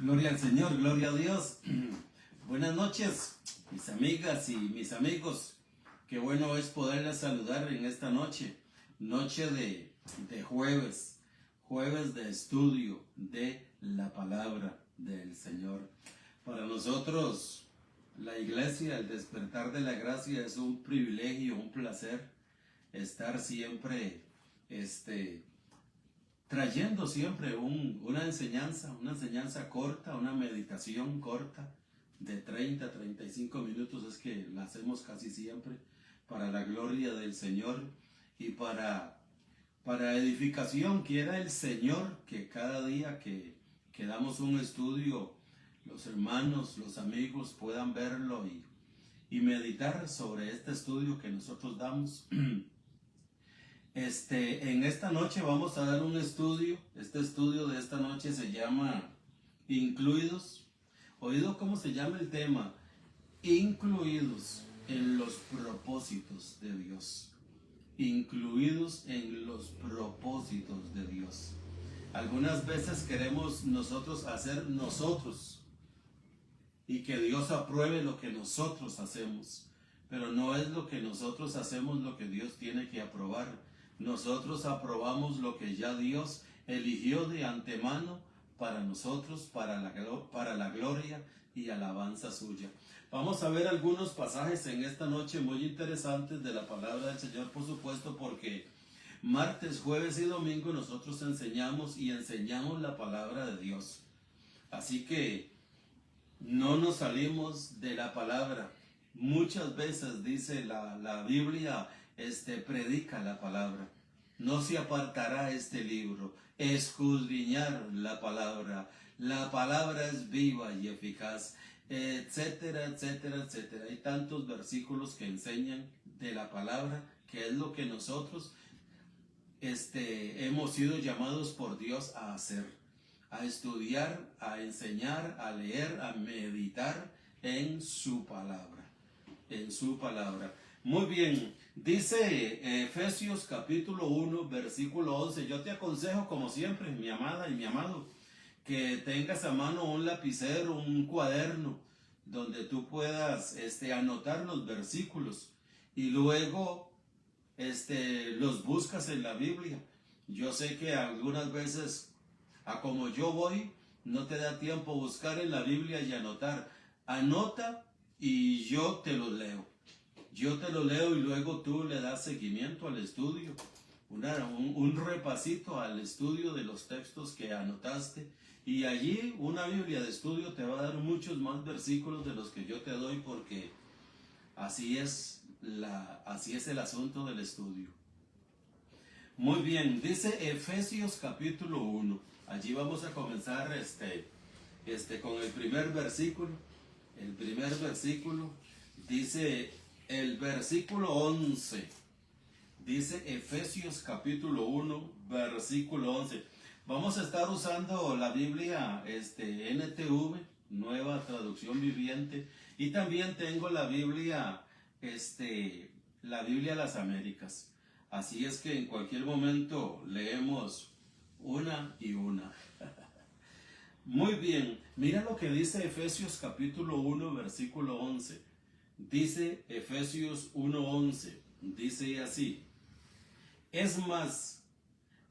Gloria al Señor, gloria a Dios. Buenas noches, mis amigas y mis amigos. Qué bueno es poderles saludar en esta noche, noche de jueves, jueves de estudio de la palabra del Señor. Para nosotros, la iglesia, el despertar de la gracia es un privilegio, un placer estar siempre, trayendo siempre una enseñanza corta, una meditación corta de 30 a 35 minutos, es que la hacemos casi siempre para la gloria del Señor y para edificación. Quiera el Señor que cada día que damos un estudio, los hermanos, los amigos puedan verlo y meditar sobre este estudio que nosotros damos. En esta noche vamos a dar un estudio. Este estudio de esta noche se llama Incluidos. ¿Oído cómo se llama el tema? Incluidos en los propósitos de Dios. Incluidos en los propósitos de Dios. Algunas veces queremos nosotros hacer nosotros y que Dios apruebe lo que nosotros hacemos, pero no es lo que nosotros hacemos lo que Dios tiene que aprobar. Nosotros aprobamos lo que ya Dios eligió de antemano para nosotros, para la gloria y alabanza suya. Vamos a ver algunos pasajes en esta noche muy interesantes de la palabra del Señor, por supuesto, porque martes, jueves y domingo nosotros enseñamos la palabra de Dios. Así que no nos salimos de la palabra. Muchas veces dice la Biblia, predica la palabra. No se apartará este libro, escudriñar la palabra. La palabra es viva y eficaz, etcétera, etcétera, etcétera. Hay tantos versículos que enseñan de la palabra, que es lo que nosotros hemos sido llamados por Dios a hacer, a estudiar, a enseñar, a leer, a meditar en su palabra, en su palabra. Muy bien, dice Efesios capítulo 1, versículo 11. Yo te aconsejo, como siempre, mi amada y mi amado, que tengas a mano un lapicero, un cuaderno, donde tú puedas anotar los versículos y luego los buscas en la Biblia. Yo sé que algunas veces, a como yo voy, no te da tiempo buscar en la Biblia y anotar. Anota y yo te lo leo. Yo te lo leo y luego tú le das seguimiento al estudio, un repasito al estudio de los textos que anotaste, y allí una Biblia de estudio te va a dar muchos más versículos de los que yo te doy, porque así es el asunto del estudio. Muy bien, dice Efesios capítulo 1. Allí vamos a comenzar con el primer versículo. El primer versículo dice el versículo 11. Dice Efesios capítulo 1, versículo 11. Vamos a estar usando la Biblia NTV, Nueva Traducción Viviente, y también tengo la Biblia Las Américas. Así es que en cualquier momento leemos una y una. Muy bien, mira lo que dice Efesios capítulo 1, versículo 11. Dice Efesios 1:11, dice así: es más,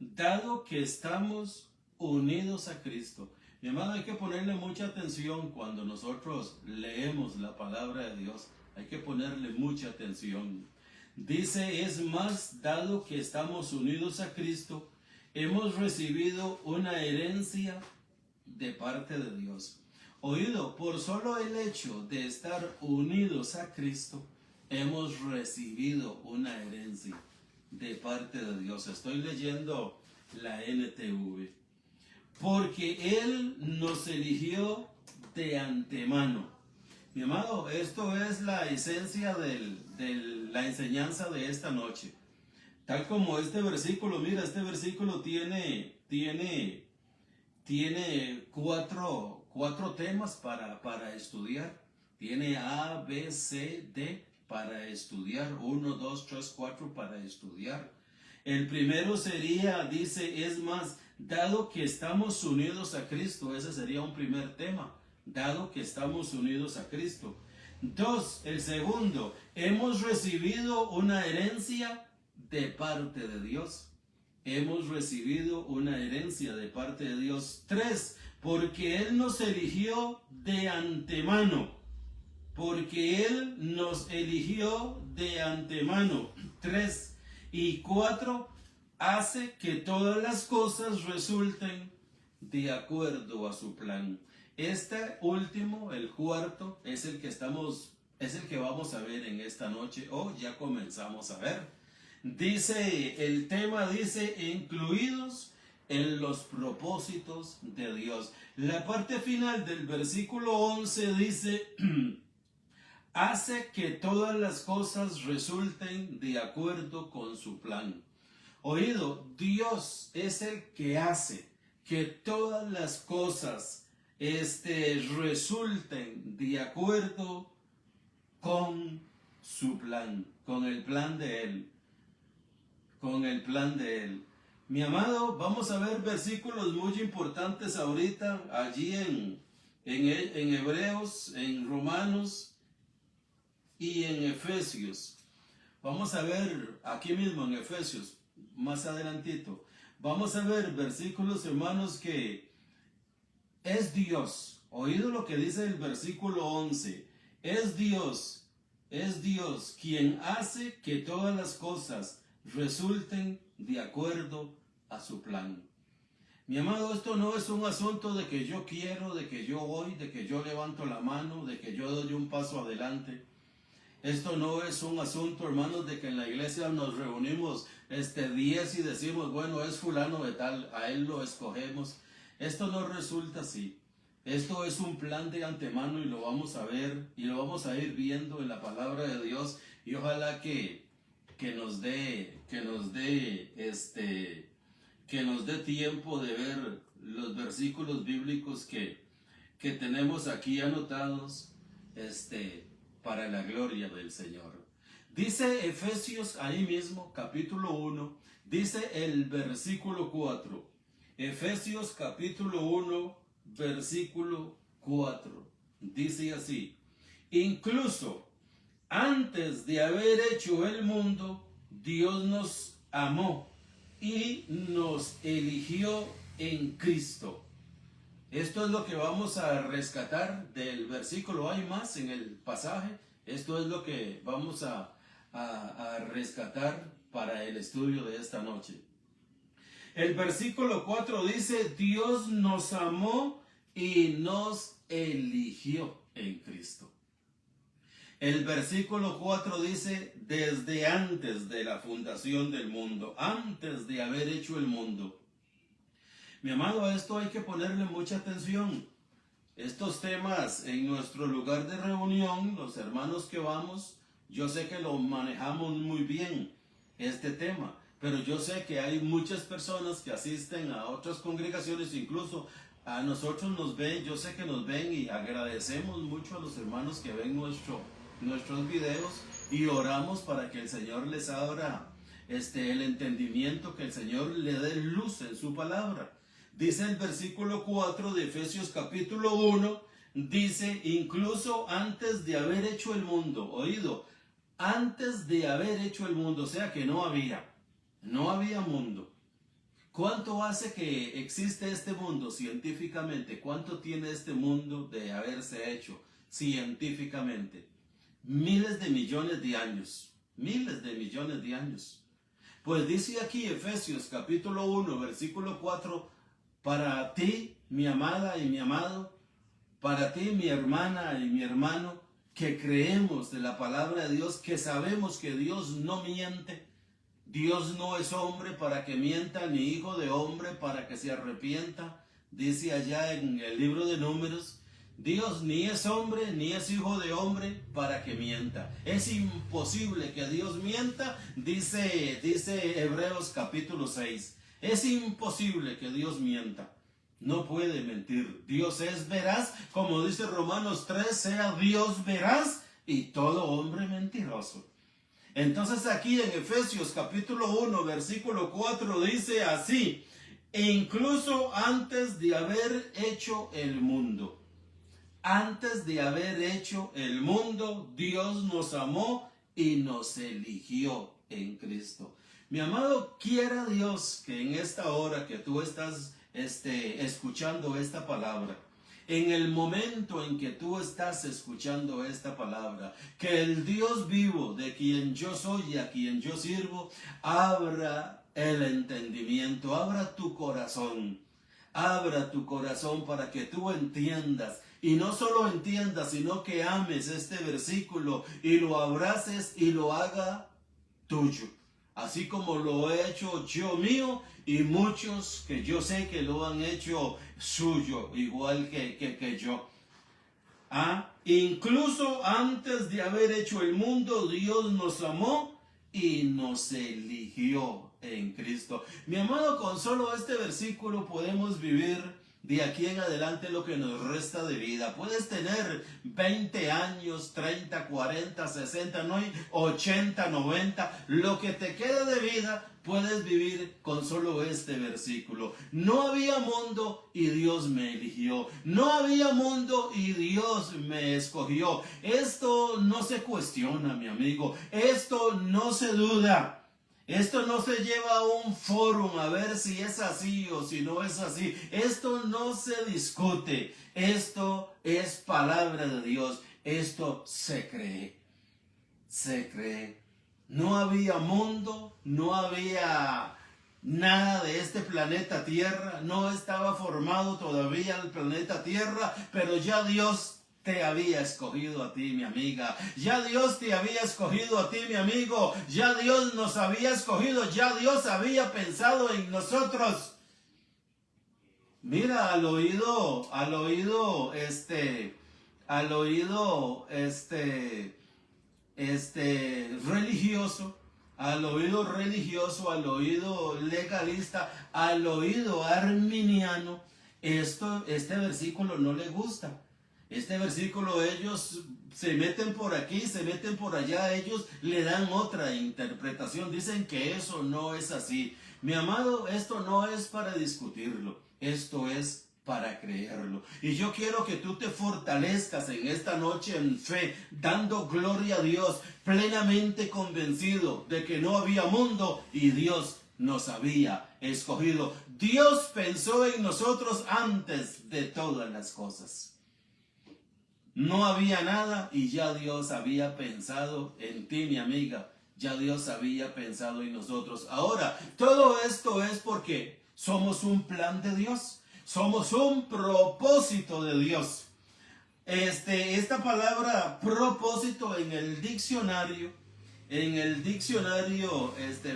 dado que estamos unidos a Cristo. Mi amado, hay que ponerle mucha atención cuando nosotros leemos la palabra de Dios. Hay que ponerle mucha atención. Dice, es más, dado que estamos unidos a Cristo, hemos recibido una herencia de parte de Dios. Oído, por solo el hecho de estar unidos a Cristo, hemos recibido una herencia de parte de Dios. Estoy leyendo la NTV. Porque Él nos eligió de antemano. Mi amado, esto es la esencia de la enseñanza de esta noche. Tal como este versículo, mira, este versículo tiene cuatro temas para estudiar. Tiene A, B, C, D para estudiar. 1, 2, 3, 4 para estudiar. El primero sería, dice, es más, Dado que estamos unidos a Cristo, ese sería un primer tema. Dado que estamos unidos a Cristo. 2, el segundo, hemos recibido una herencia de parte de Dios. Hemos recibido una herencia de parte de Dios. 3, porque Él nos eligió de antemano. Porque Él nos eligió de antemano. 3 y 4, hace que todas las cosas resulten de acuerdo a su plan. Este último, el cuarto, es el que vamos a ver en esta noche, o ya comenzamos a ver. Dice, el tema dice, incluidos en los propósitos de Dios. La parte final del versículo 11 dice, hace que todas las cosas resulten de acuerdo con su plan. Oído, Dios es el que hace que todas las cosas resulten de acuerdo con su plan, con el plan de Él, con el plan de Él. Mi amado, vamos a ver versículos muy importantes ahorita, allí en Hebreos, en Romanos y en Efesios. Vamos a ver aquí mismo en Efesios, más adelantito. Vamos a ver versículos, hermanos, que es Dios. Oído lo que dice el versículo 11. Es Dios quien hace que todas las cosas resulten de acuerdo a su plan. Mi amado, esto no es un asunto de que yo quiero, de que yo voy, de que yo levanto la mano, de que yo doy un paso adelante. Esto no es un asunto, hermanos, de que en la iglesia nos reunimos 10 y decimos, bueno, es fulano de tal, a él lo escogemos. Esto no resulta así. Esto es un plan de antemano y lo vamos a ver y lo vamos a ir viendo en la palabra de Dios, y ojalá que nos dé tiempo de ver los versículos bíblicos que tenemos aquí anotados para la gloria del Señor. Dice Efesios ahí mismo, capítulo 1, dice el versículo 4. Efesios capítulo 1, versículo 4. Dice así: incluso antes de haber hecho el mundo, Dios nos amó y nos eligió en Cristo. Esto es lo que vamos a rescatar del versículo. Hay más en el pasaje. Esto es lo que vamos a rescatar para el estudio de esta noche. El versículo 4 dice, Dios nos amó y nos eligió en Cristo. El versículo 4 dice, desde antes de la fundación del mundo, antes de haber hecho el mundo. Mi amado, a esto hay que ponerle mucha atención. Estos temas en nuestro lugar de reunión, los hermanos que vamos, yo sé que lo manejamos muy bien, este tema. Pero yo sé que hay muchas personas que asisten a otras congregaciones, incluso a nosotros nos ven, yo sé que nos ven, y agradecemos mucho a los hermanos que ven nuestros videos, y oramos para que el Señor les abra el entendimiento, que el Señor le dé luz en su palabra. Dice el versículo 4 de Efesios capítulo 1, dice, incluso antes de haber hecho el mundo, oído, antes de haber hecho el mundo, o sea que no había mundo. ¿Cuánto hace que existe este mundo científicamente? ¿Cuánto tiene este mundo de haberse hecho científicamente? Miles de millones de años. Pues dice aquí Efesios capítulo 1, versículo 4, para ti, mi amada y mi amado, para ti, mi hermana y mi hermano, que creemos de la palabra de Dios, que sabemos que Dios no miente. Dios no es hombre para que mienta, ni hijo de hombre para que se arrepienta. Dice allá en el libro de Números, Dios ni es hombre ni es hijo de hombre para que mienta. Es imposible que Dios mienta, dice Hebreos capítulo 6. Es imposible que Dios mienta. No puede mentir. Dios es veraz, como dice Romanos 3, sea Dios veraz y todo hombre mentiroso. Entonces aquí en Efesios capítulo 1, versículo 4 dice así, e incluso antes de haber hecho el mundo. Antes de haber hecho el mundo, Dios nos amó y nos eligió en Cristo. Mi amado, quiera Dios que en esta hora que tú estás escuchando esta palabra, en el momento en que tú estás escuchando esta palabra, que el Dios vivo de quien yo soy y a quien yo sirvo, abra el entendimiento, abra tu corazón para que tú entiendas. Y no solo entiendas, sino que ames este versículo y lo abraces y lo haga tuyo. Así como lo he hecho yo mío y muchos que yo sé que lo han hecho suyo, igual que yo. Incluso antes de haber hecho el mundo, Dios nos amó y nos eligió en Cristo. Mi amado, con solo este versículo podemos vivir de aquí en adelante lo que nos resta de vida. Puedes tener 20 años, 30, 40, 60, 80, 90, lo que te queda de vida, puedes vivir con solo este versículo. No había mundo y Dios me eligió. No había mundo y Dios me escogió. Esto no se cuestiona, mi amigo. Esto no se duda. Esto no se lleva a un foro a ver si es así o si no es así. Esto no se discute. Esto es palabra de Dios. Esto se cree. Se cree. No había mundo, no había nada de este planeta Tierra. No estaba formado todavía el planeta Tierra, pero ya Dios te había escogido a ti, mi amiga. Ya Dios te había escogido a ti, mi amigo. Ya Dios nos había escogido. Ya Dios había pensado en nosotros. Mira, al oído religioso, al oído legalista, al oído arminiano, este versículo no le gusta. Este versículo ellos se meten por aquí, se meten por allá, ellos le dan otra interpretación, dicen que eso no es así. Mi amado, esto no es para discutirlo, esto es para creerlo. Y yo quiero que tú te fortalezcas en esta noche en fe, dando gloria a Dios, plenamente convencido de que no había mundo y Dios nos había escogido. Dios pensó en nosotros antes de todas las cosas. No había nada y ya Dios había pensado en ti, mi amiga. Ya Dios había pensado en nosotros. Ahora, todo esto es porque somos un plan de Dios. Somos un propósito de Dios. Esta palabra propósito en el diccionario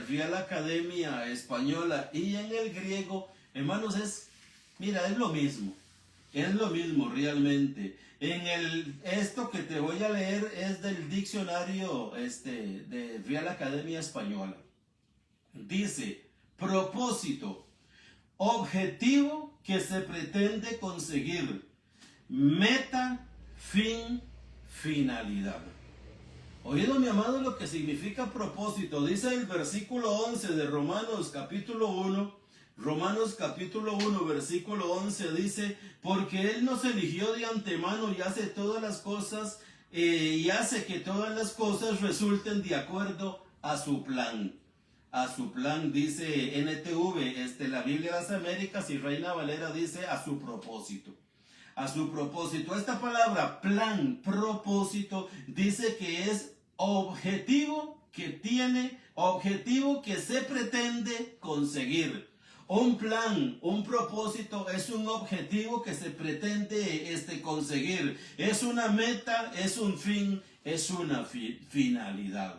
Real Academia Española y en el griego, hermanos, es lo mismo. Es lo mismo realmente. Esto que te voy a leer es del diccionario de Real Academia Española. Dice, propósito, objetivo que se pretende conseguir, meta, fin, finalidad. Oído, mi amado, lo que significa propósito. Dice el versículo 11 de Romanos capítulo 1, versículo 11 dice, porque Él nos eligió de antemano y hace todas las cosas, y hace que todas las cosas resulten de acuerdo a su plan. A su plan, dice NTV, la Biblia de las Américas, y Reina Valera dice a su propósito. A su propósito. Esta palabra plan, propósito, dice que es objetivo que se pretende conseguir. Un plan, un propósito es un objetivo que se pretende conseguir. Es una meta, es un fin, es una finalidad.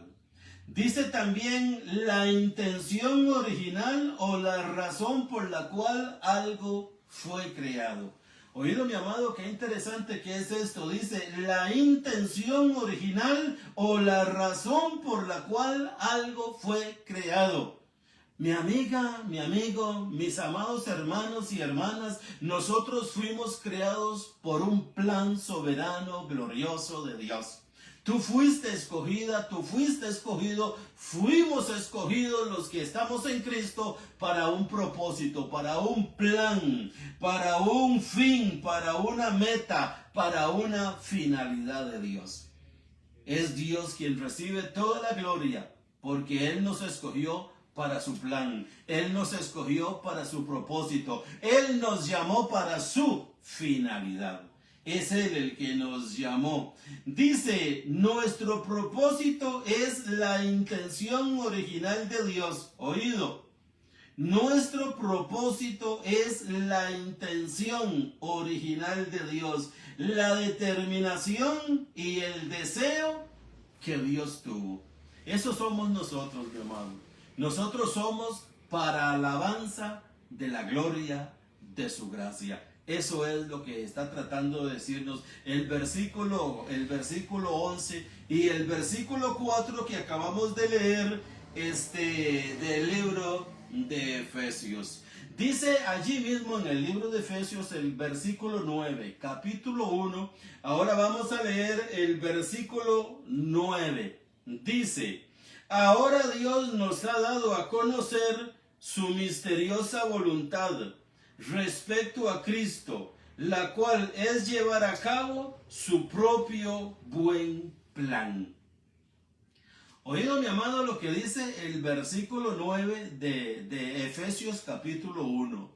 Dice también la intención original o la razón por la cual algo fue creado. Oído, mi amado, qué interesante que es esto. Dice la intención original o la razón por la cual algo fue creado. Mi amiga, mi amigo, mis amados hermanos y hermanas, nosotros fuimos creados por un plan soberano, glorioso de Dios. Tú fuiste escogida, tú fuiste escogido, fuimos escogidos los que estamos en Cristo para un propósito, para un plan, para un fin, para una meta, para una finalidad de Dios. Es Dios quien recibe toda la gloria, porque Él nos escogió para su plan. Él nos escogió para su propósito. Él nos llamó para su finalidad. Es Él el que nos llamó. Dice, nuestro propósito es la intención original de Dios. Oído. Nuestro propósito es la intención original de Dios. La determinación y el deseo que Dios tuvo. Eso somos nosotros, mi amado. Nosotros somos para alabanza de la gloria de su gracia. Eso es lo que está tratando de decirnos el versículo 11 y el versículo 4 que acabamos de leer del libro de Efesios. Dice allí mismo en el libro de Efesios el versículo 9, capítulo 1. Ahora vamos a leer el versículo 9. Dice, ahora Dios nos ha dado a conocer su misteriosa voluntad respecto a Cristo, la cual es llevar a cabo su propio buen plan. Oído, mi amado, lo que dice el versículo 9 de Efesios capítulo 1.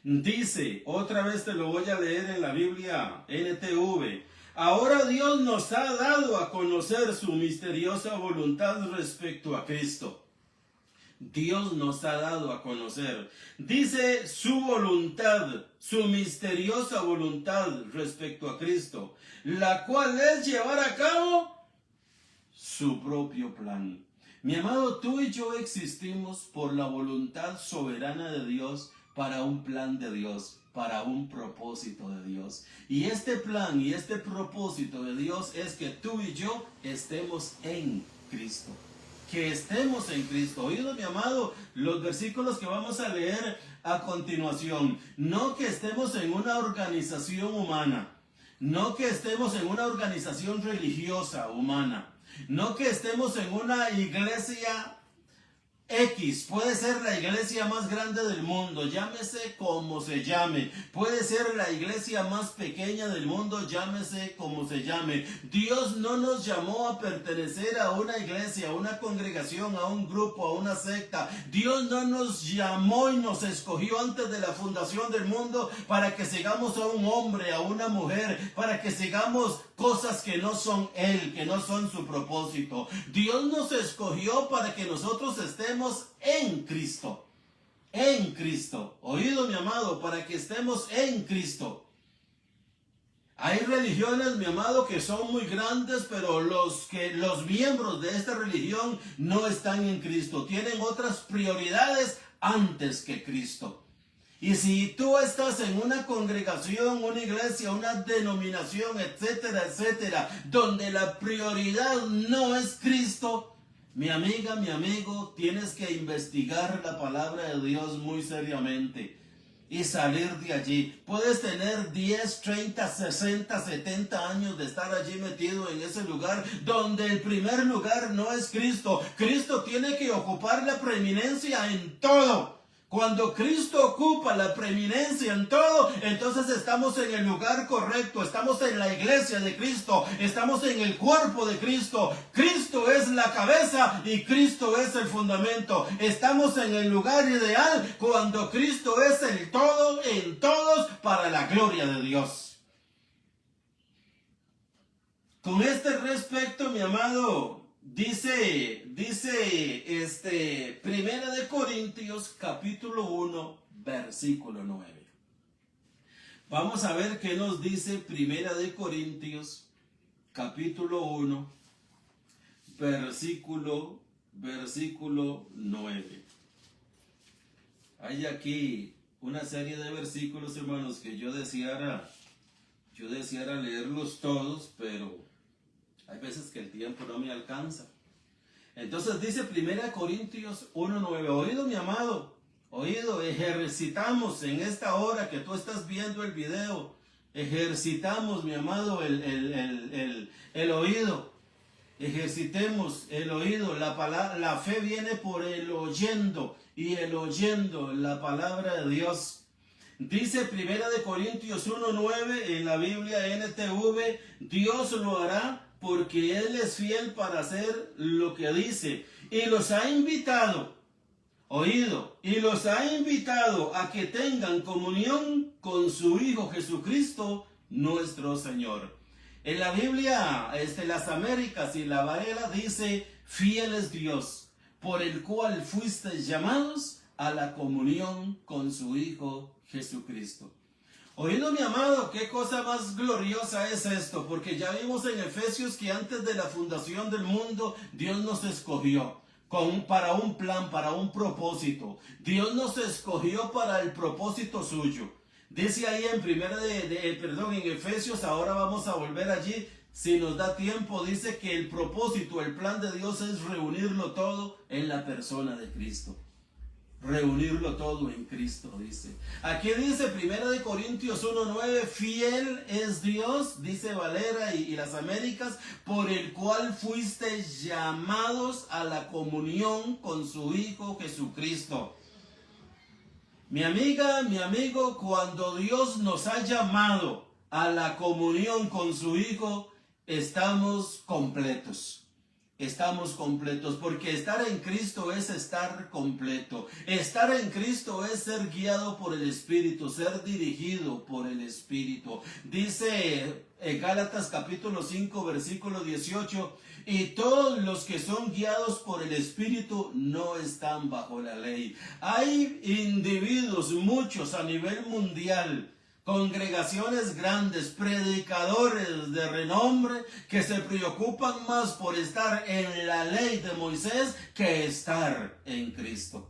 Dice, otra vez te lo voy a leer en la Biblia NTV. Ahora Dios nos ha dado a conocer su misteriosa voluntad respecto a Cristo. Dios nos ha dado a conocer. Dice su voluntad, su misteriosa voluntad respecto a Cristo, la cual es llevar a cabo su propio plan. Mi amado, tú y yo existimos por la voluntad soberana de Dios para un plan de Dios, para un propósito de Dios. Y este plan y este propósito de Dios es que tú y yo estemos en Cristo. Que estemos en Cristo. Oído, mi amado, los versículos que vamos a leer a continuación. No que estemos en una organización humana. No que estemos en una organización religiosa humana. No que estemos en una iglesia X, puede ser la iglesia más grande del mundo, llámese como se llame. Puede ser la iglesia más pequeña del mundo, llámese como se llame. Dios no nos llamó a pertenecer a una iglesia, a una congregación, a un grupo, a una secta. Dios no nos llamó y nos escogió antes de la fundación del mundo para que sigamos a un hombre, a una mujer, para que sigamos cosas que no son Él, que no son su propósito. Dios nos escogió para que nosotros estemos en Cristo. En Cristo. Oído, mi amado, para que estemos en Cristo. Hay religiones, mi amado, que son muy grandes, pero los miembros de esta religión no están en Cristo. Tienen otras prioridades antes que Cristo. Y si tú estás en una congregación, una iglesia, una denominación, etcétera, etcétera, donde la prioridad no es Cristo, mi amiga, mi amigo, tienes que investigar la palabra de Dios muy seriamente y salir de allí. Puedes tener 10, 30, 60, 70 años de estar allí metido en ese lugar donde el primer lugar no es Cristo. Cristo tiene que ocupar la preeminencia en todo. Cuando Cristo ocupa la preeminencia en todo, entonces estamos en el lugar correcto, estamos en la iglesia de Cristo, estamos en el cuerpo de Cristo. Cristo es la cabeza y Cristo es el fundamento. Estamos en el lugar ideal cuando Cristo es el todo en todos para la gloria de Dios. Con este respecto, mi amado, Dice Primera de Corintios capítulo 1 versículo 9. Vamos a ver qué nos dice Primera de Corintios capítulo 1 versículo 9. Hay aquí una serie de versículos, hermanos, que yo deseara leerlos todos, pero hay veces que el tiempo no me alcanza. Entonces dice 1 Corintios 1:9. Oído, mi amado. Oído, ejercitamos en esta hora que tú estás viendo el video. Ejercitamos, mi amado, el oído. Ejercitemos el oído. La fe viene por el oyendo, y el oyendo la palabra de Dios. Dice 1 Corintios 1:9 en la Biblia NTV, Dios lo hará porque Él es fiel para hacer lo que dice. Y los ha invitado, oído, y los ha invitado a que tengan comunión con su Hijo Jesucristo, nuestro Señor. En la Biblia, las Américas y la Varela dice, fiel es Dios, por el cual fuisteis llamados a la comunión con su Hijo Jesucristo. Oído, mi amado, qué cosa más gloriosa es esto, porque ya vimos en Efesios que antes de la fundación del mundo, Dios nos escogió para un plan, para un propósito. Dios nos escogió para el propósito suyo. Dice ahí en Efesios, ahora vamos a volver allí, si nos da tiempo, dice que el propósito, el plan de Dios es reunirlo todo en la persona de Cristo. Reunirlo todo en Cristo, dice. Aquí dice 1 Corintios 1:9, fiel es Dios, dice Valera y las Américas, por el cual fuisteis llamados a la comunión con su Hijo Jesucristo. Mi amiga, mi amigo, cuando Dios nos ha llamado a la comunión con su Hijo, estamos completos. Estamos completos, porque estar en Cristo es estar completo. Estar en Cristo es ser guiado por el Espíritu, ser dirigido por el Espíritu. Dice en Gálatas capítulo 5, versículo 18, y todos los que son guiados por el Espíritu no están bajo la ley. Hay individuos, muchos a nivel mundial, congregaciones grandes, predicadores de renombre, que se preocupan más por estar en la ley de Moisés que estar en Cristo.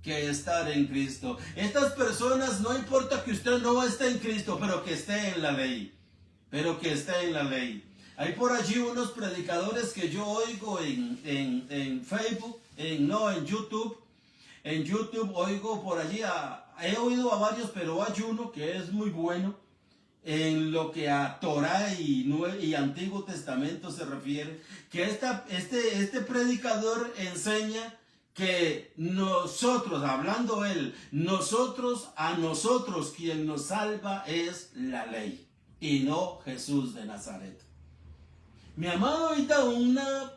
Que estar en Cristo. Estas personas, no importa que usted no esté en Cristo, pero que esté en la ley. Pero que esté en la ley. Hay por allí unos predicadores que yo oigo en Facebook, en YouTube. En YouTube oigo por allí, he oído a varios, pero hay uno que es muy bueno en lo que a Torá y Antiguo Testamento se refiere, que este predicador enseña que nosotros, hablando él, a nosotros quien nos salva es la ley y no Jesús de Nazaret. Mi amado, ahorita una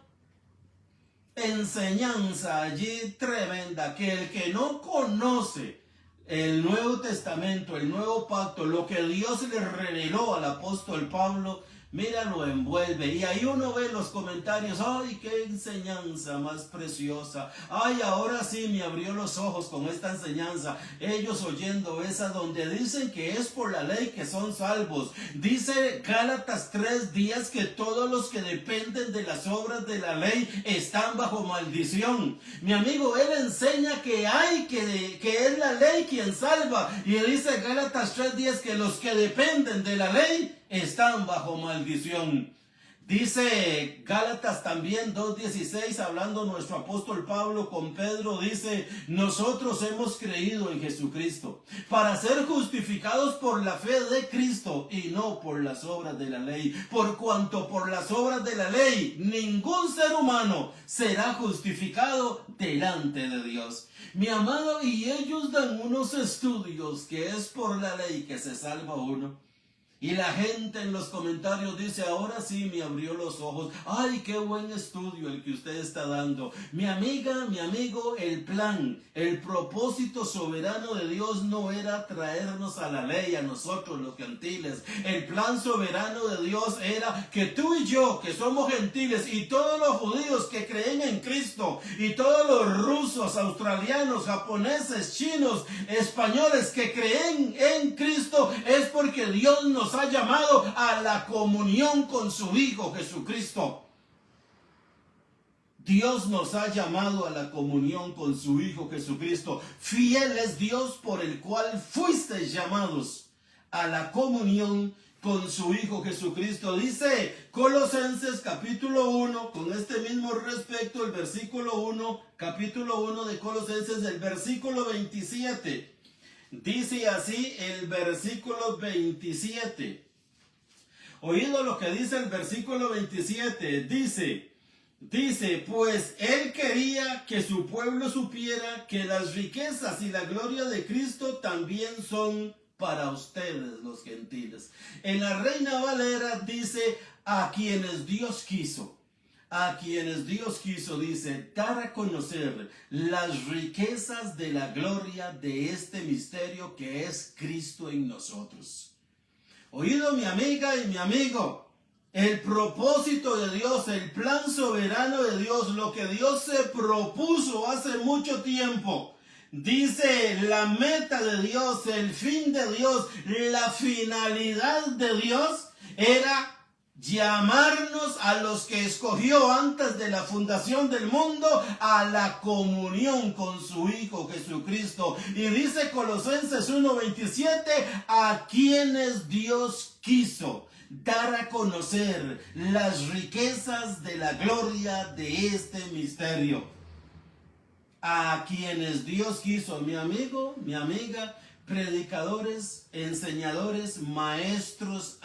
enseñanza allí tremenda, que el que no conoce el Nuevo Testamento, el Nuevo Pacto, lo que Dios le reveló al apóstol Pablo, mira, lo envuelve. Y ahí uno ve los comentarios, ay, qué enseñanza más preciosa. Ay, ahora sí me abrió los ojos con esta enseñanza. Ellos oyendo esa donde dicen que es por la ley que son salvos. Dice Gálatas 3:10 que todos los que dependen de las obras de la ley están bajo maldición. Mi amigo, él enseña que es la ley quien salva. Y dice Gálatas 3:10 que los que dependen de la ley están bajo maldición. Dice Gálatas también 2:16, hablando nuestro apóstol Pablo con Pedro, dice, nosotros hemos creído en Jesucristo para ser justificados por la fe de Cristo y no por las obras de la ley, por cuanto por las obras de la ley ningún ser humano será justificado delante de Dios. Mi amado, y ellos dan unos estudios que es por la ley que se salva uno. Y la gente en los comentarios dice, ahora sí me abrió los ojos. Ay, qué buen estudio el que usted está dando. Mi amiga, mi amigo, el plan, el propósito soberano de Dios no era traernos a la ley a nosotros los gentiles. El plan soberano de Dios era que tú y yo, que somos gentiles, y todos los judíos que creen en Cristo, y todos los rusos, australianos, japoneses, chinos, españoles que creen en Cristo, es porque Dios nos ha llamado a la comunión con su Hijo Jesucristo. Dios nos ha llamado a la comunión con su Hijo Jesucristo. Fiel es Dios por el cual fuisteis llamados a la comunión con su Hijo Jesucristo. Dice Colosenses capítulo 1, con este mismo respecto, el versículo 1, capítulo 1 de Colosenses, el versículo 27. Dice así el versículo 27. Oído lo que dice el versículo 27. Dice, pues él quería que su pueblo supiera que las riquezas y la gloria de Cristo también son para ustedes los gentiles. En la Reina Valera dice, a quienes Dios quiso. A quienes Dios quiso, dice, dar a conocer las riquezas de la gloria de este misterio que es Cristo en nosotros. Oído, mi amiga y mi amigo, el propósito de Dios, el plan soberano de Dios, lo que Dios se propuso hace mucho tiempo. Dice la meta de Dios, el fin de Dios, la finalidad de Dios era llamarnos a los que escogió antes de la fundación del mundo a la comunión con su Hijo Jesucristo. Y dice Colosenses 1:27, a quienes Dios quiso dar a conocer las riquezas de la gloria de este misterio. A quienes Dios quiso, mi amigo, mi amiga, predicadores, enseñadores, maestros,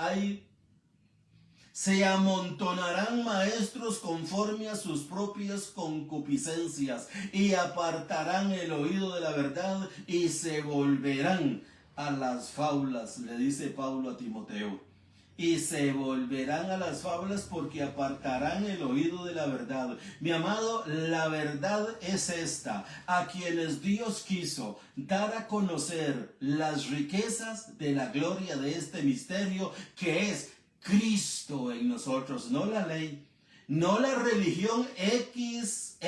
se amontonarán maestros conforme a sus propias concupiscencias y apartarán el oído de la verdad y se volverán a las fábulas, le dice Pablo a Timoteo. Y se volverán a las fábulas porque apartarán el oído de la verdad. Mi amado, la verdad es esta: a quienes Dios quiso dar a conocer las riquezas de la gloria de este misterio que es Cristo en nosotros, no la ley, no la religión X,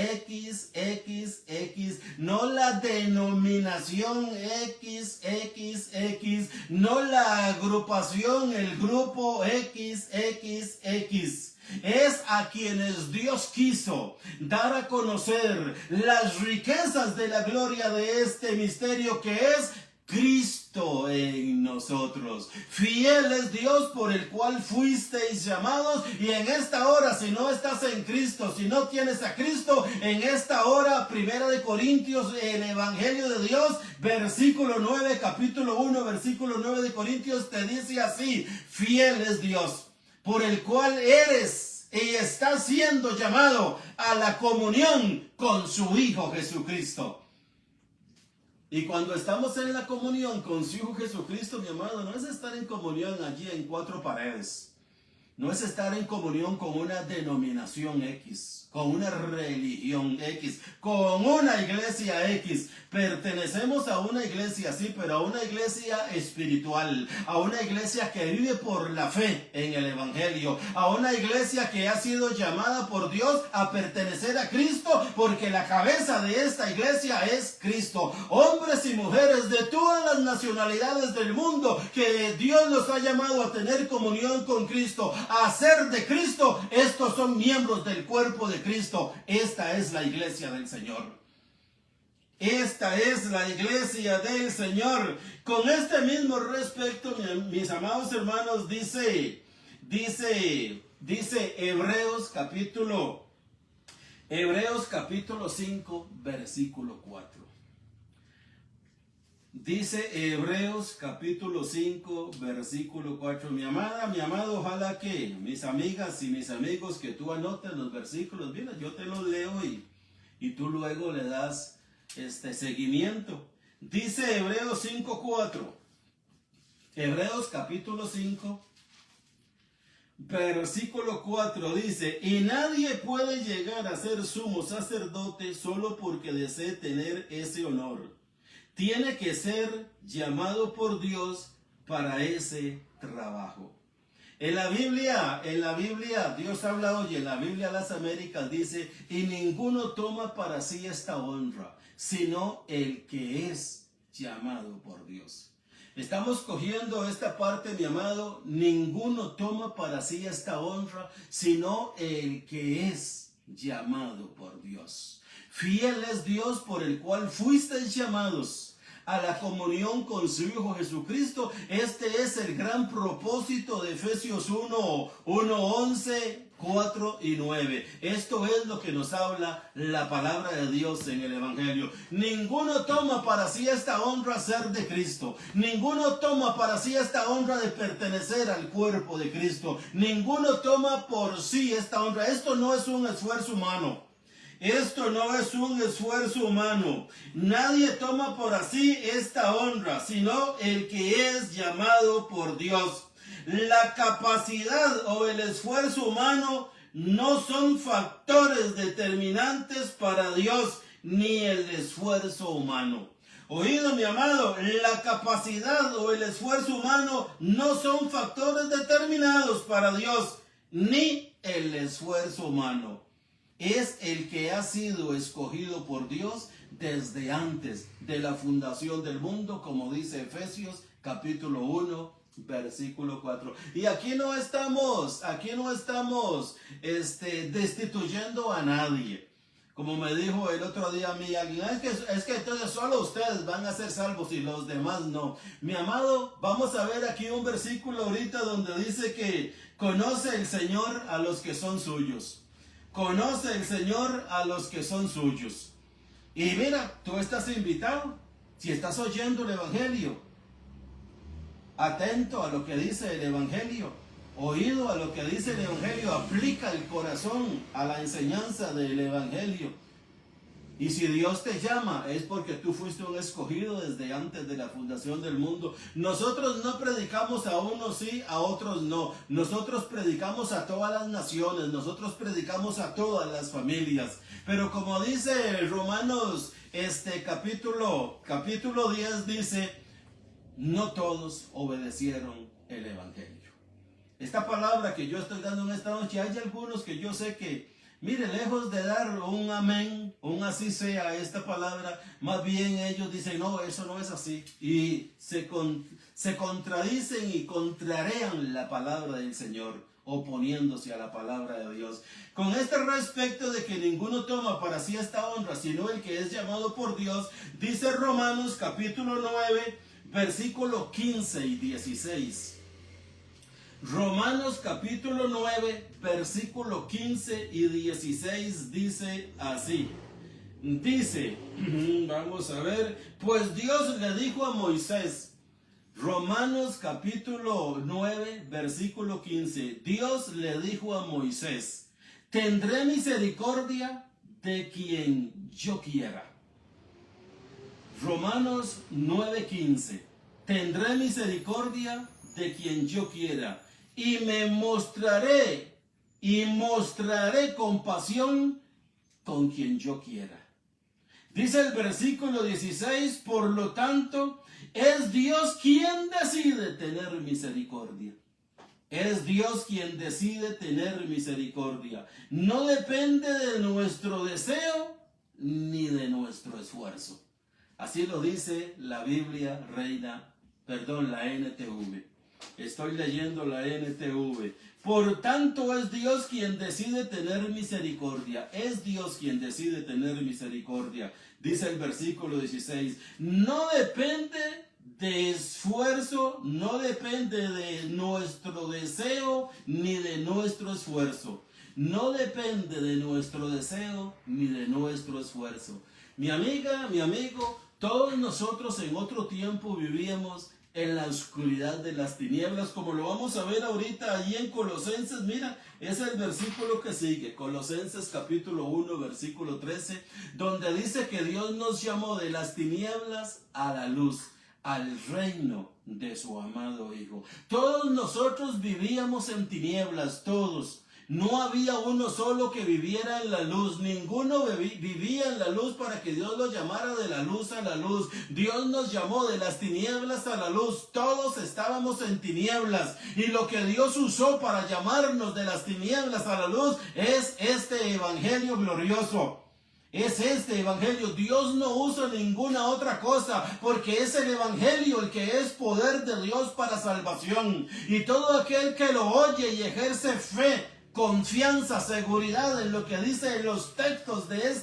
no la denominación XX, no la agrupación, el grupo XXX. Es a quienes Dios quiso dar a conocer las riquezas de la gloria de este misterio que es Cristo en nosotros. Fiel es Dios por el cual fuisteis llamados. Y en esta hora, si no estás en Cristo, si no tienes a Cristo, en esta hora, 1 Corintios, el Evangelio de Dios, versículo 9, capítulo 1, versículo 9 de Corintios, te dice así: fiel es Dios por el cual eres y estás siendo llamado a la comunión con su Hijo Jesucristo. Y cuando estamos en la comunión con su Hijo Jesucristo, mi amado, no es estar en comunión allí en cuatro paredes. No es estar en comunión con una denominación X, con una religión X, con una iglesia X. Pertenecemos a una iglesia, sí, pero a una iglesia espiritual, a una iglesia que vive por la fe en el Evangelio, a una iglesia que ha sido llamada por Dios a pertenecer a Cristo, porque la cabeza de esta iglesia es Cristo. Hombres y mujeres de todas las nacionalidades del mundo que Dios los ha llamado a tener comunión con Cristo, a ser de Cristo, estos son miembros del cuerpo de Cristo. Esta es la iglesia del Señor. Esta es la iglesia del Señor. Con este mismo respecto, mis amados hermanos, dice Hebreos capítulo 5, versículo 4. Dice Hebreos capítulo 5, versículo 4. Mi amada, mi amado, ojalá que mis amigas y mis amigos que tú anoten los versículos. Mira, yo te los leo y tú luego le das seguimiento. Dice Hebreos 5, 4. Hebreos capítulo 5, versículo 4 dice: y nadie puede llegar a ser sumo sacerdote solo porque desee tener ese honor. Tiene que ser llamado por Dios para ese trabajo. En la Biblia, Dios habla hoy, en la Biblia Las Américas dice: y ninguno toma para sí esta honra, sino el que es llamado por Dios. Estamos cogiendo esta parte, mi amado: ninguno toma para sí esta honra, sino el que es llamado por Dios. Fiel es Dios por el cual fuisteis llamados a la comunión con su Hijo Jesucristo. Este es el gran propósito de Efesios 1, 11, 4 y 9. Esto es lo que nos habla la palabra de Dios en el Evangelio. Ninguno toma para sí esta honra ser de Cristo. Ninguno toma para sí esta honra de pertenecer al cuerpo de Cristo. Ninguno toma por sí esta honra. Esto no es un esfuerzo humano. Esto no es un esfuerzo humano. Nadie toma por sí esta honra, sino el que es llamado por Dios. La capacidad o el esfuerzo humano no son factores determinantes para Dios, ni el esfuerzo humano. Oído, mi amado, la capacidad o el esfuerzo humano no son factores determinados para Dios, ni el esfuerzo humano. Es el que ha sido escogido por Dios desde antes de la fundación del mundo, como dice Efesios capítulo 1, versículo 4. Y aquí no estamos destituyendo a nadie. Como me dijo el otro día a mí alguien, es que entonces solo ustedes van a ser salvos y los demás no. Mi amado, vamos a ver aquí un versículo ahorita donde dice que conoce el Señor a los que son suyos. Conoce el Señor a los que son suyos. Y mira, tú estás invitado, si estás oyendo el Evangelio, atento a lo que dice el Evangelio, oído a lo que dice el Evangelio, aplica el corazón a la enseñanza del Evangelio. Y si Dios te llama, es porque tú fuiste un escogido desde antes de la fundación del mundo. Nosotros no predicamos a unos sí, a otros no. Nosotros predicamos a todas las naciones, nosotros predicamos a todas las familias. Pero como dice Romanos, capítulo 10 dice, no todos obedecieron el Evangelio. Esta palabra que yo estoy dando en esta noche, hay algunos que yo sé que, mire, lejos de dar un amén, un así sea a esta palabra, más bien ellos dicen, no, eso no es así. Y se contradicen y contrarean la palabra del Señor, oponiéndose a la palabra de Dios. Con este respecto de que ninguno toma para sí esta honra, sino el que es llamado por Dios, dice Romanos capítulo 9, versículo 15 y 16. Romanos capítulo 9, versículo 15 y 16 dice así. Dice, vamos a ver, pues Dios le dijo a Moisés, Romanos capítulo 9, versículo 15, Dios le dijo a Moisés, tendré misericordia de quien yo quiera. Romanos 9, 15, tendré misericordia de quien yo quiera. Y me mostraré compasión con quien yo quiera. Dice el versículo 16, por lo tanto, es Dios quien decide tener misericordia. Es Dios quien decide tener misericordia. No depende de nuestro deseo ni de nuestro esfuerzo. Así lo dice la Biblia la NTV. Estoy leyendo la NTV. Por tanto, es Dios quien decide tener misericordia. Es Dios quien decide tener misericordia. Dice el versículo 16. No depende de esfuerzo, no depende de nuestro deseo ni de nuestro esfuerzo. No depende de nuestro deseo ni de nuestro esfuerzo. Mi amiga, mi amigo, todos nosotros en otro tiempo vivíamos en la oscuridad de las tinieblas, como lo vamos a ver ahorita allí en Colosenses. Mira, es el versículo que sigue, Colosenses capítulo 1, versículo 13, donde dice que Dios nos llamó de las tinieblas a la luz, al reino de su amado Hijo. Todos nosotros vivíamos en tinieblas, todos. No había uno solo que viviera en la luz. Ninguno vivía en la luz para que Dios los llamara de la luz a la luz. Dios nos llamó de las tinieblas a la luz. Todos estábamos en tinieblas. Y lo que Dios usó para llamarnos de las tinieblas a la luz es este evangelio glorioso. Es este evangelio. Dios no usa ninguna otra cosa, porque es el evangelio el que es poder de Dios para salvación. Y todo aquel que lo oye y ejerce fe confianza, seguridad en lo que dice en los textos de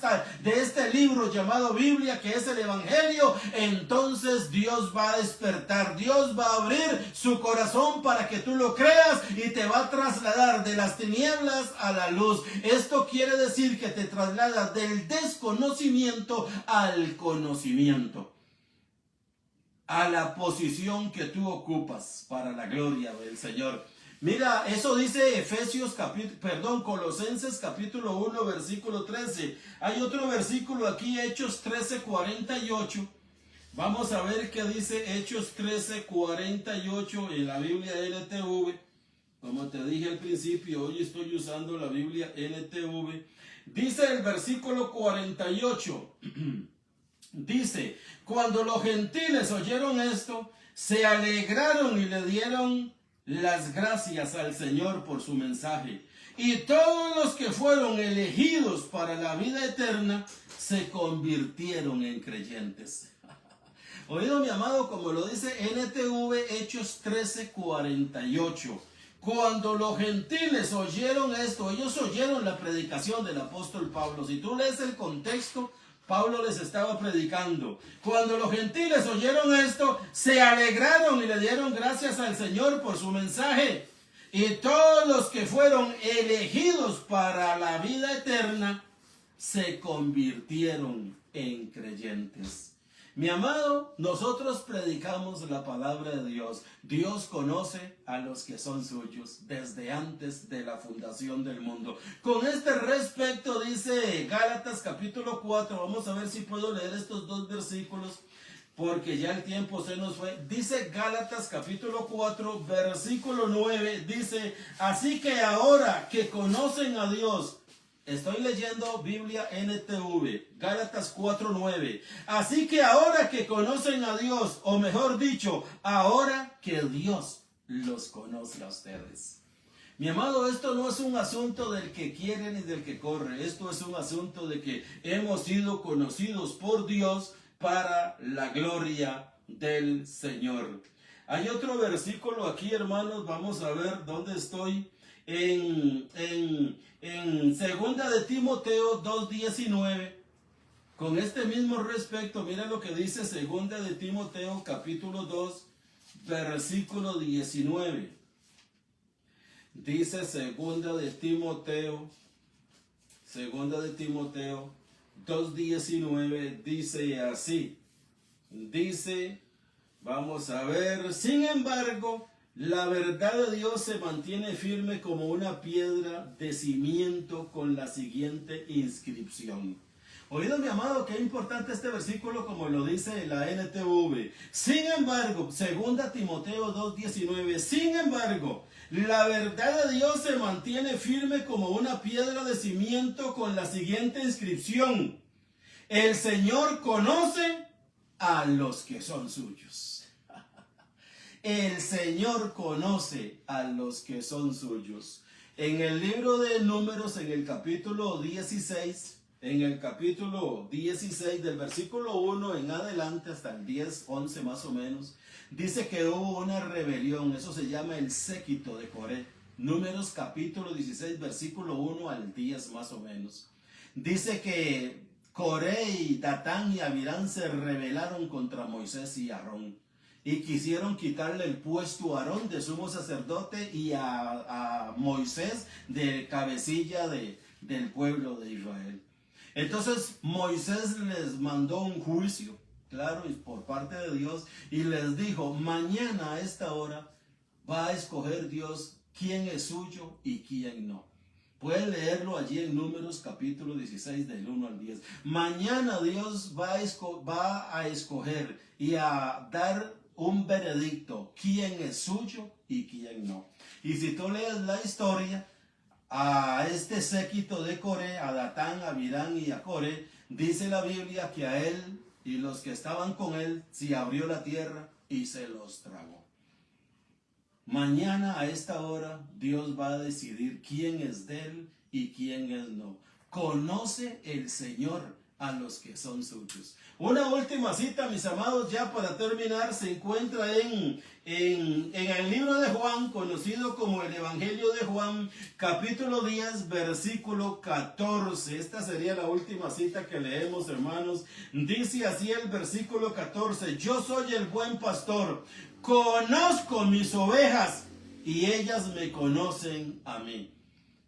este libro llamado Biblia, que es el Evangelio, entonces Dios va a despertar, Dios va a abrir su corazón para que tú lo creas y te va a trasladar de las tinieblas a la luz. Esto quiere decir que te traslada del desconocimiento al conocimiento, a la posición que tú ocupas para la gloria del Señor. Mira, eso dice Colosenses capítulo 1, versículo 13. Hay otro versículo aquí, Hechos 13, 48. Vamos a ver qué dice Hechos 13, 48 en la Biblia NTV. Como te dije al principio, hoy estoy usando la Biblia NTV. Dice el versículo 48. Dice, cuando los gentiles oyeron esto, se alegraron y le dieron las gracias al Señor por su mensaje. Y todos los que fueron elegidos para la vida eterna se convirtieron en creyentes. Oído, mi amado, como lo dice NTV, Hechos 13, 48. Cuando los gentiles oyeron esto, ellos oyeron la predicación del apóstol Pablo. Si tú lees el contexto, Pablo les estaba predicando. Cuando los gentiles oyeron esto, se alegraron y le dieron gracias al Señor por su mensaje. Y todos los que fueron elegidos para la vida eterna se convirtieron en creyentes. Mi amado, nosotros predicamos la palabra de Dios. Dios conoce a los que son suyos desde antes de la fundación del mundo. Con este respecto dice Gálatas capítulo 4, vamos a ver si puedo leer estos dos versículos, porque ya el tiempo se nos fue. Dice Gálatas capítulo 4, versículo 9, dice, así que ahora que conocen a Dios, estoy leyendo Biblia NTV, Gálatas 4:9. Así que ahora que conocen a Dios, o mejor dicho, ahora que Dios los conoce a ustedes. Mi amado, esto no es un asunto del que quiere ni del que corre. Esto es un asunto de que hemos sido conocidos por Dios para la gloria del Señor. Hay otro versículo aquí, hermanos. Vamos a ver dónde estoy. En segunda de Timoteo 2:19, con este mismo respecto, mira lo que dice segunda de Timoteo capítulo 2, versículo 19. Dice segunda de Timoteo 2:19, dice así. Dice, vamos a ver, sin embargo, la verdad de Dios se mantiene firme como una piedra de cimiento con la siguiente inscripción. Oído, mi amado, qué importante este versículo, como lo dice la NTV. Sin embargo, 2 Timoteo 2:19, sin embargo, la verdad de Dios se mantiene firme como una piedra de cimiento con la siguiente inscripción. El Señor conoce a los que son suyos. El Señor conoce a los que son suyos. En el libro de Números, en el capítulo 16, del versículo 1 en adelante hasta el 10, 11 más o menos, dice que hubo una rebelión. Eso se llama el séquito de Coré. Números capítulo 16, versículo 1 al 10 más o menos. Dice que Coré y Datán y Abirán se rebelaron contra Moisés y Aarón. Y quisieron quitarle el puesto a Aarón de sumo sacerdote y a Moisés de cabecilla del pueblo de Israel. Entonces Moisés les mandó un juicio, claro, y por parte de Dios, y les dijo, mañana a esta hora va a escoger Dios quién es suyo y quién no. Pueden leerlo allí en Números capítulo 16 del 1 al 10. Mañana Dios va a escoger y a dar un veredicto, quién es suyo y quién no. Y si tú lees la historia, a este séquito de Coré, a Datán, a Abirán y a Coré, dice la Biblia que a él y los que estaban con él se abrió la tierra y se los tragó. Mañana a esta hora Dios va a decidir quién es de él y quién es no. Conoce el Señor a los que son suyos. Una última cita, mis amados, ya para terminar, se encuentra en el libro de Juan, conocido como el Evangelio de Juan, capítulo 10, versículo 14. Esta sería la última cita que leemos, hermanos. Dice así el versículo 14: yo soy el buen pastor, conozco mis ovejas y ellas me conocen a mí.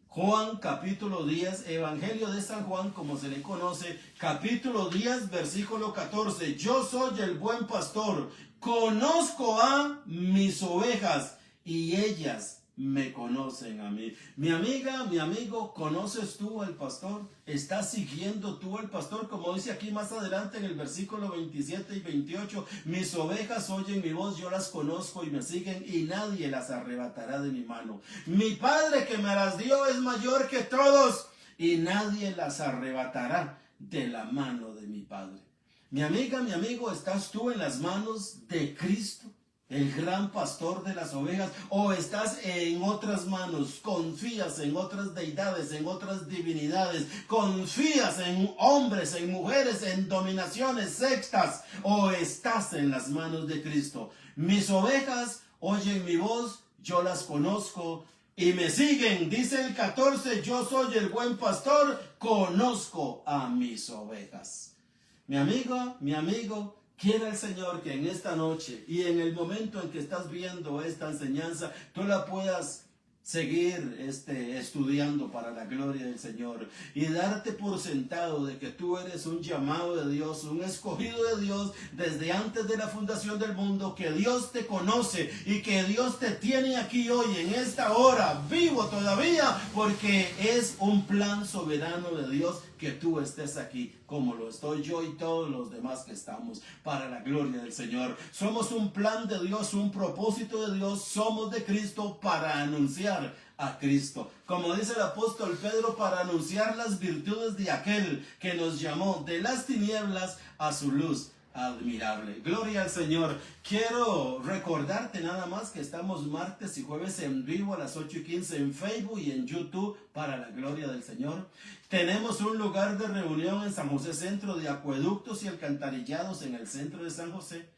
Juan capítulo 10, Evangelio de San Juan, como se le conoce, capítulo 10, versículo 14. Yo soy el buen pastor, conozco a mis ovejas y ellas me conocen a mí. Mi amiga, mi amigo, ¿conoces tú al pastor? ¿Estás siguiendo tú al pastor? Como dice aquí más adelante en el versículo 27 y 28, mis ovejas oyen mi voz, yo las conozco y me siguen y nadie las arrebatará de mi mano. Mi Padre que me las dio es mayor que todos y nadie las arrebatará de la mano de mi Padre. Mi amiga, mi amigo, ¿estás tú en las manos de Cristo, el gran pastor de las ovejas, o estás en otras manos? ¿Confías en otras deidades, en otras divinidades? ¿Confías en hombres, en mujeres, en dominaciones, sectas? ¿O estás en las manos de Cristo? Mis ovejas oyen mi voz, yo las conozco y me siguen. Dice el 14, yo soy el buen pastor, conozco a mis ovejas. Mi amigo, mi amigo, quiera el Señor que en esta noche y en el momento en que estás viendo esta enseñanza, tú la puedas seguir estudiando para la gloria del Señor y darte por sentado de que tú eres un llamado de Dios, un escogido de Dios desde antes de la fundación del mundo, que Dios te conoce y que Dios te tiene aquí hoy en esta hora vivo todavía, porque es un plan soberano de Dios que tú estés aquí, como lo estoy yo y todos los demás que estamos, para la gloria del Señor. Somos un plan de Dios, un propósito de Dios, somos de Cristo para anunciar a Cristo. Como dice el apóstol Pedro, para anunciar las virtudes de aquel que nos llamó de las tinieblas a su luz admirable. Gloria al Señor. Quiero recordarte nada más que estamos martes y jueves en vivo a las 8:15 en Facebook y en YouTube para la gloria del Señor. Tenemos un lugar de reunión en San José Centro de Acueductos y Alcantarillados en el centro de San José.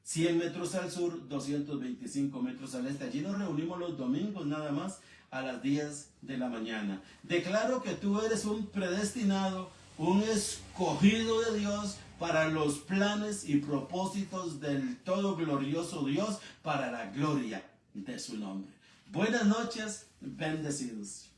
100 metros al sur, 225 metros al este. Allí nos reunimos los domingos nada más a las 10 de la mañana. Declaro que tú eres un predestinado, un escogido de Dios para los planes y propósitos del todo glorioso Dios, para la gloria de su nombre. Buenas noches, bendecidos.